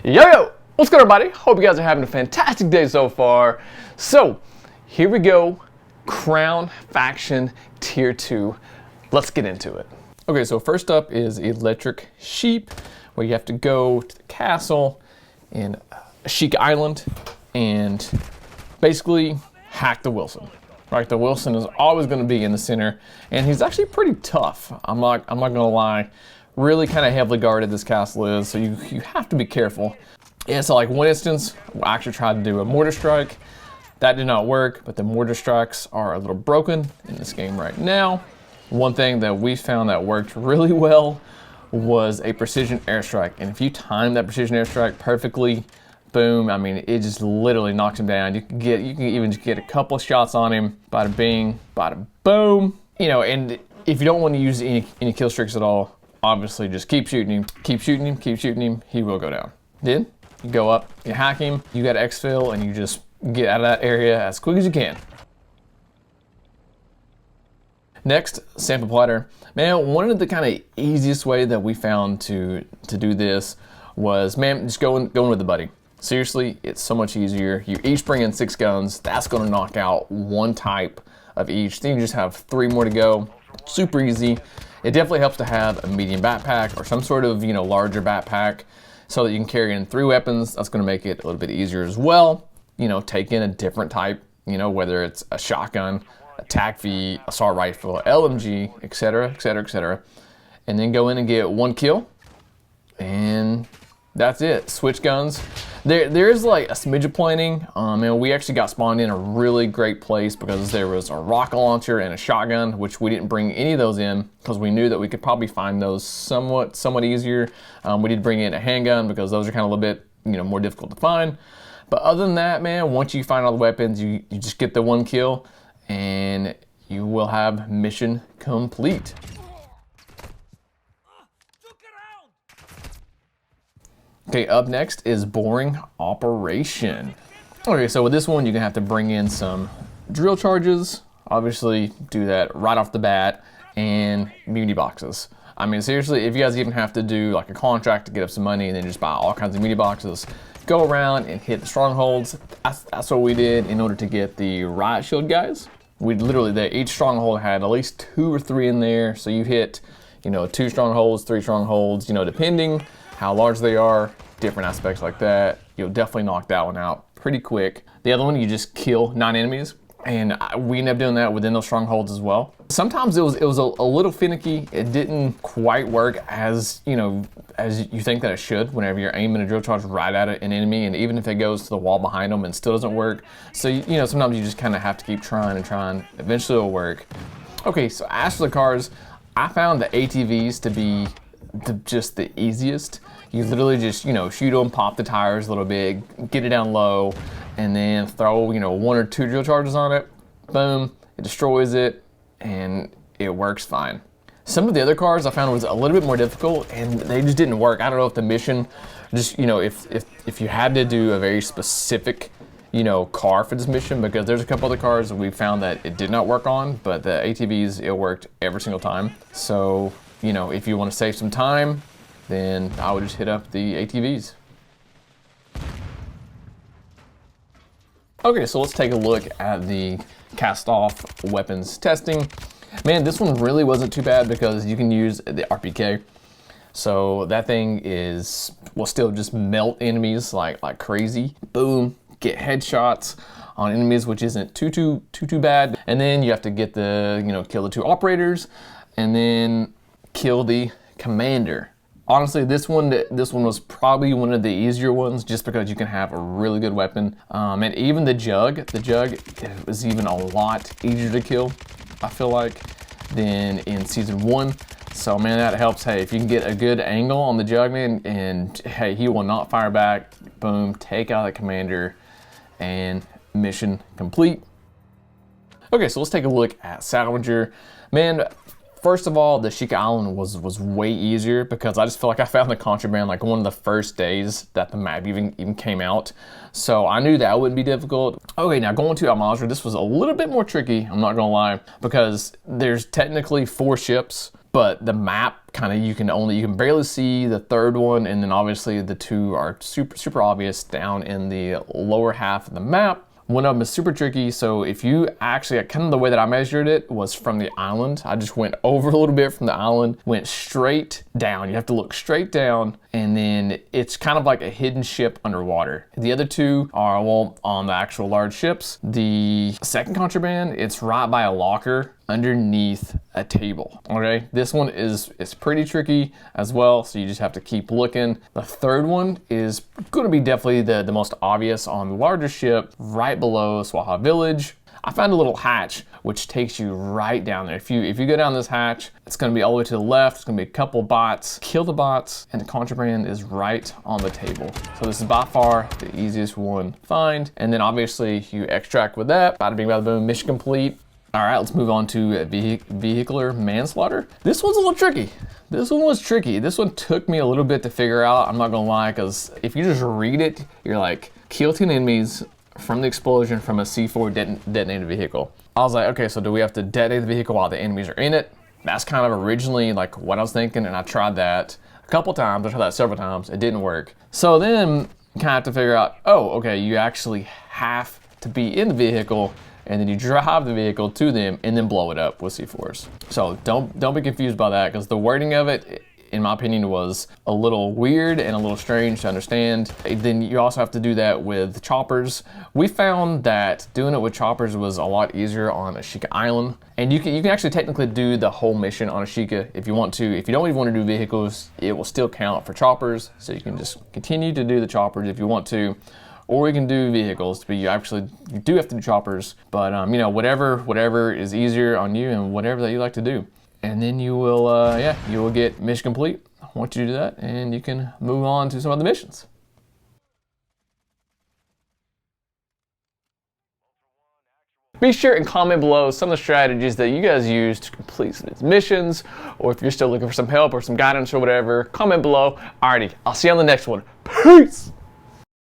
Yo, what's good everybody? Hope you guys are having a fantastic day so far. So, here we go, Crown Faction Tier 2. Let's get into it. Okay, so first up is Electric Sheep, where you have to go to the castle in Sheik Island and basically hack the Wilson. Right, the Wilson is always going to be in the center, and he's actually pretty tough. I'm not gonna lie. Really kind of heavily guarded this castle is, so you have to be careful. Yeah, so like one instance, I actually tried to do a mortar strike. That did not work, but the mortar strikes are a little broken in this game right now. One thing that we found that worked really well was a precision airstrike, and if you time that precision airstrike perfectly, boom, I mean, it just literally knocks him down. You can even just get a couple of shots on him, bada bing, bada boom. You know, and if you don't want to use any kill streaks at all, obviously just keep shooting him, keep shooting him, keep shooting him, he will go down. Then you go up, you hack him, you got exfil, and you just get out of that area as quick as you can. Next, sample platter. Man, one of the kind of easiest way that we found to do this was, man, just going with the buddy. Seriously, it's so much easier. You each bring in 6 guns. That's going to knock out one type of each. Then you just have 3 more to go. Super easy. It definitely helps to have a medium backpack or some sort of, larger backpack so that you can carry in 3 weapons. That's going to make it a little bit easier as well. Take in a different type, whether it's a shotgun, a TAC-V, assault rifle, LMG, etc., etc., etc. And then go in and get 1 kill. And that's it. Switch guns. There is like a smidge of planning, and we actually got spawned in a really great place because there was a rocket launcher and a shotgun, which we didn't bring any of those in because we knew that we could probably find those somewhat easier. We did bring in a handgun because those are kind of a little bit more difficult to find. But other than that, man, once you find all the weapons, you just get the 1 kill, and you will have mission complete. Okay, up next is boring operation. Okay, so with this one, you're gonna have to bring in some drill charges. Obviously, do that right off the bat, and muni boxes. I mean, seriously, if you guys even have to do like a contract to get up some money and then just buy all kinds of muni boxes, go around and hit the strongholds. That's what we did in order to get the riot shield guys. We literally, each stronghold had at least 2 or 3 in there, so you hit, 2 strongholds, 3 strongholds, depending how large they are, different aspects like that. You'll definitely knock that one out pretty quick. The other one, you just kill 9 enemies, and we ended up doing that within those strongholds as well. Sometimes it was a little finicky. It didn't quite work as you think that it should whenever you're aiming a drill charge right at an enemy, and even if it goes to the wall behind them and still doesn't work. So sometimes you just kind of have to keep trying and trying. Eventually it'll work. Okay, so as for the cars, I found the ATVs to be just the easiest. You literally just shoot them, pop the tires a little bit, get it down low, and then throw 1 or 2 drill charges on it. Boom, it destroys it, and it works fine. Some of the other cars I found was a little bit more difficult, and they just didn't work. I don't know if the mission, just if you had to do a very specific car for this mission, because there's a couple other cars that we found that it did not work on, but the ATVs, it worked every single time. So if you want to save some time, then I would just hit up the ATVs. Okay, so let's take a look at the Kastov weapons testing. Man, this one really wasn't too bad because you can use the RPK. So that thing will still just melt enemies like crazy. Boom, get headshots on enemies, which isn't too bad. And then you have to get the, kill the 2 operators, and then kill the commander. Honestly, this one was probably one of the easier ones just because you can have a really good weapon. And even the jug was even a lot easier to kill, I feel like, than in season 1. So man, that helps. Hey, if you can get a good angle on the jug, man, and hey, he will not fire back, boom, take out the commander, and mission complete. Okay, so let's take a look at Salvager. Man, first of all, the Sheik Island was way easier because I just feel like I found the contraband like one of the first days that the map even came out. So I knew that wouldn't be difficult. Okay, now going to Manslaughter, this was a little bit more tricky, I'm not gonna lie, because there's technically 4 ships, but the map kind of, you can barely see the third one, and then obviously the two are super obvious down in the lower half of the map. One of them is super tricky, so if you actually, kind of the way that I measured it was from the island. I just went over a little bit from the island, went straight down. You have to look straight down, and then it's kind of like a hidden ship underwater. The other two are, well, on the actual large ships. The second contraband, it's right by a locker underneath a table. Okay, this one is pretty tricky as well, so you just have to keep looking. The third one is going to be definitely the most obvious on the larger ship, right below Swaha Village. I found a little hatch which takes you right down there. If you go down this hatch, it's going to be all the way to the left. It's going to be a couple bots. Kill the bots, and the contraband is right on the table. So this is by far the easiest one to find. And then obviously you extract with that. Bada bing, bada boom, mission complete. All right, let's move on to vehicular manslaughter. This one's a little tricky. This one was tricky. This one took me a little bit to figure out, I'm not gonna lie, because if you just read it, you're like, kill 10 enemies from the explosion from a C4 detonated vehicle. I was like, okay, so do we have to detonate the vehicle while the enemies are in it? That's kind of originally like what I was thinking, and I tried that a couple times. I tried that several times. It didn't work. So then you kind of have to figure out, oh, okay, you actually have to be in the vehicle, and then you drive the vehicle to them and then blow it up with C4s. So don't be confused by that, because the wording of it, in my opinion, was a little weird and a little strange to understand. Then you also have to do that with choppers. We found that doing it with choppers was a lot easier on Ashika Island. And you can actually technically do the whole mission on Ashika if you want to. If you don't even want to do vehicles, it will still count for choppers. So you can just continue to do the choppers if you want to. Or you can do vehicles, but you do have to do choppers. But you know, whatever is easier on you and whatever that you like to do. And then you will, you will get mission complete once you do that, and you can move on to some other missions. Be sure and comment below some of the strategies that you guys use to complete some of these missions, or if you're still looking for some help or some guidance or whatever, comment below. Alrighty, I'll see you on the next one. Peace!